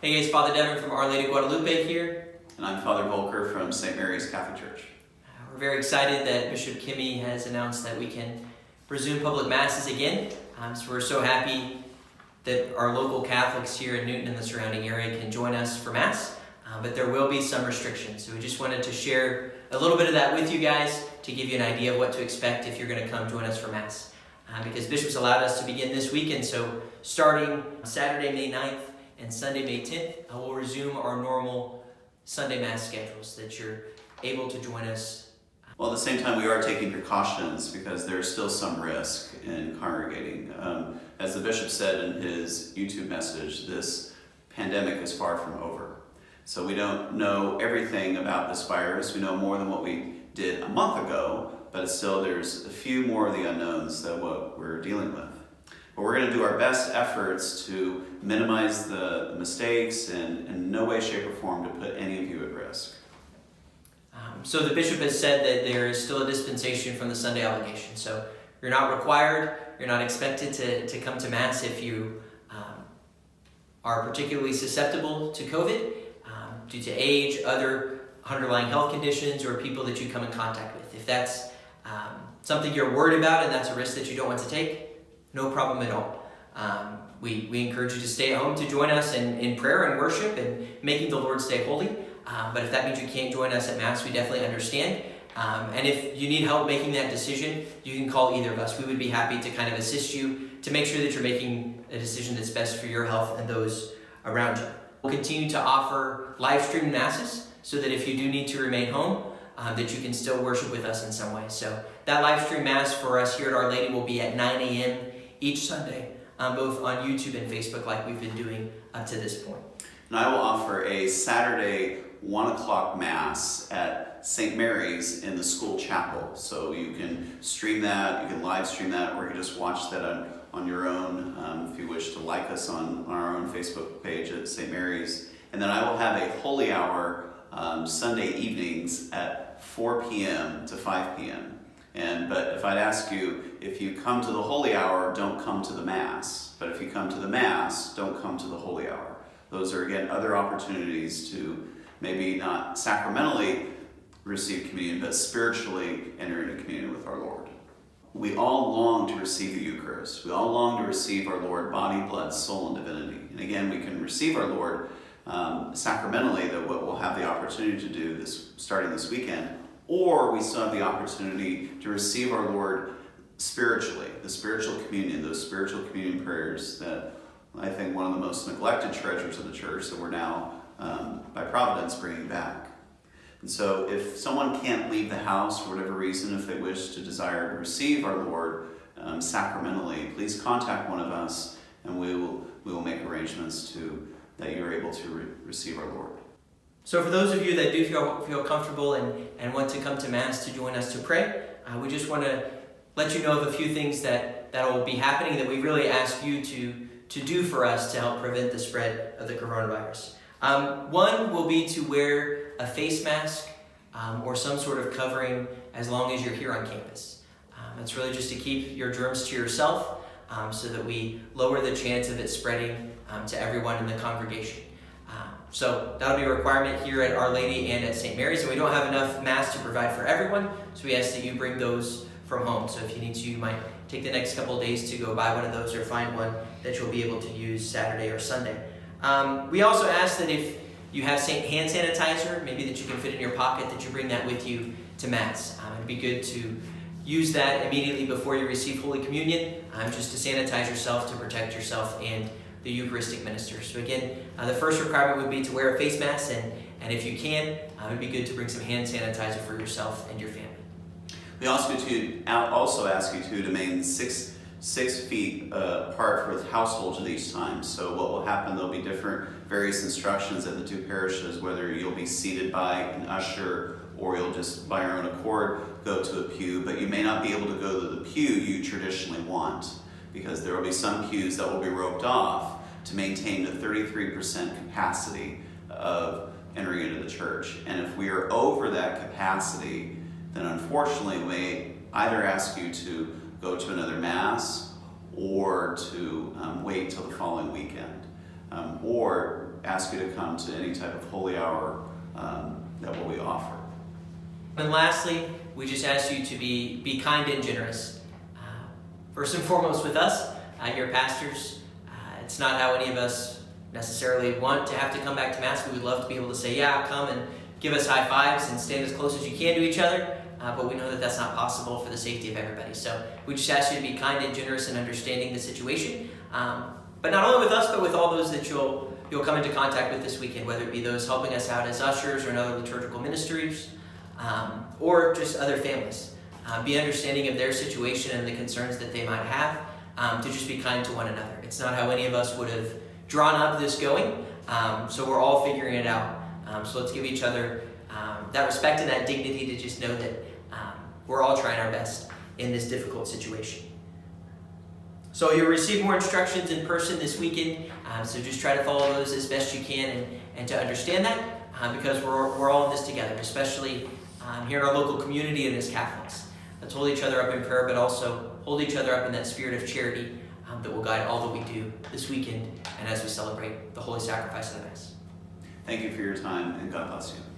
Hey guys, Father Devin from Our Lady of Guadalupe here. And I'm Father Voelker from St. Mary's Catholic Church. We're very excited that Bishop Kimmy has announced that we can resume public masses again. So we're so happy that our local Catholics here in Newton and the surrounding area can join us for Mass. But there will be some restrictions. So we just wanted to share a little bit of that with you guys to give you an idea of what to expect if you're going to come join us for Mass. Because Bishop's allowed us to begin this weekend, so starting Saturday, May 9th and Sunday, May 10th, we'll resume our normal Sunday Mass schedules so that you're able to join us. Well, at the same time, we are taking precautions because there's still some risk in congregating. As the Bishop said in his YouTube message, this pandemic is far from over. So we don't know everything about this virus. We know more than what we did a month ago, but still there's a few more of the unknowns than what we're dealing with. But we're going to do our best efforts to minimize the mistakes and in no way, shape, or form to put any of you at risk. So the Bishop has said that there is still a dispensation from the Sunday obligation. So you're not required, you're not expected to come to Mass if you are particularly susceptible to COVID due to age, other underlying health conditions, or people that you come in contact with. If that's something you're worried about and that's a risk that you don't want to take, no problem at all. We encourage you to stay at home to join us in prayer and worship and making the Lord's Day holy. But if that means you can't join us at Mass, we definitely understand. And if you need help making that decision, you can call either of us. We would be happy to kind of assist you to make sure that you're making a decision that's best for your health and those around you. We'll continue to offer live stream Masses so that if you do need to remain home, that you can still worship with us in some way. So that live stream Mass for us here at Our Lady will be at 9 a.m. each Sunday, both on YouTube and Facebook like we've been doing up to this point. And I will offer a Saturday 1 o'clock Mass at St. Mary's in the school chapel. So you can stream that, you can live stream that, or you can just watch that on your own if you wish to like us on our own Facebook page at St. Mary's. And then I will have a holy hour Sunday evenings at 4 p.m. to 5 p.m. But if I'd ask you, if you come to the holy hour, don't come to the Mass. But if you come to the Mass, don't come to the holy hour. Those are, again, other opportunities to maybe not sacramentally receive communion, but spiritually enter into communion with our Lord. We all long to receive the Eucharist. We all long to receive our Lord, body, blood, soul, and divinity. And again, we can receive our Lord sacramentally, that what we'll have the opportunity to do starting this weekend, or we still have the opportunity to receive our Lord spiritually, the spiritual communion, those spiritual communion prayers that I think one of the most neglected treasures of the church that we're now, by providence, bringing back. And so if someone can't leave the house for whatever reason, if they wish to desire to receive our Lord sacramentally, please contact one of us and we will make arrangements that you're able to receive our Lord. So for those of you that do feel comfortable and want to come to Mass to join us to pray, we just want to let you know of a few things that will be happening that we really ask you to do for us to help prevent the spread of the coronavirus. One will be to wear a face mask or some sort of covering as long as you're here on campus. It's really just to keep your germs to yourself so that we lower the chance of it spreading to everyone in the congregation. So that'll be a requirement here at Our Lady and at St. Mary's, and we don't have enough masks to provide for everyone, so we ask that you bring those from home. So if you need to, you might take the next couple of days to go buy one of those or find one that you'll be able to use Saturday or Sunday. We also ask that if you have hand sanitizer, maybe that you can fit in your pocket, that you bring that with you to Mass. It'd be good to use that immediately before you receive Holy Communion, just to sanitize yourself, to protect yourself and the Eucharistic minister. So again, the first requirement would be to wear a face mask, and if you can, it would be good to bring some hand sanitizer for yourself and your family. We also ask you to remain 6 feet apart for households at each time. So what will happen, there'll be various instructions at the two parishes, whether you'll be seated by an usher or you'll just by your own accord go to a pew, but you may not be able to go to the pew you traditionally want, because there will be some pews that will be roped off to maintain the 33% capacity of entering into the church. And if we are over that capacity, then unfortunately we may either ask you to go to another Mass or to wait till the following weekend. Or ask you to come to any type of holy hour that will be offered. And lastly, we just ask you to be kind and generous. First and foremost with us, your pastors. It's not how any of us necessarily want to have to come back to Mass. We would love to be able to say, yeah, come and give us high fives and stand as close as you can to each other. But we know that that's not possible for the safety of everybody. So we just ask you to be kind and generous in understanding the situation. But not only with us, but with all those that you'll come into contact with this weekend, whether it be those helping us out as ushers or in other liturgical ministries, or just other families. Be understanding of their situation and the concerns that they might have, to just be kind to one another. It's not how any of us would have drawn up this going, so we're all figuring it out. So let's give each other that respect and that dignity to just know that we're all trying our best in this difficult situation. So you'll receive more instructions in person this weekend, so just try to follow those as best you can and to understand that, because we're all in this together, especially here in our local community and as Catholics. Let's hold each other up in prayer, but also hold each other up in that spirit of charity that will guide all that we do this weekend and as we celebrate the Holy Sacrifice of the Mass. Thank you for your time, and God bless you.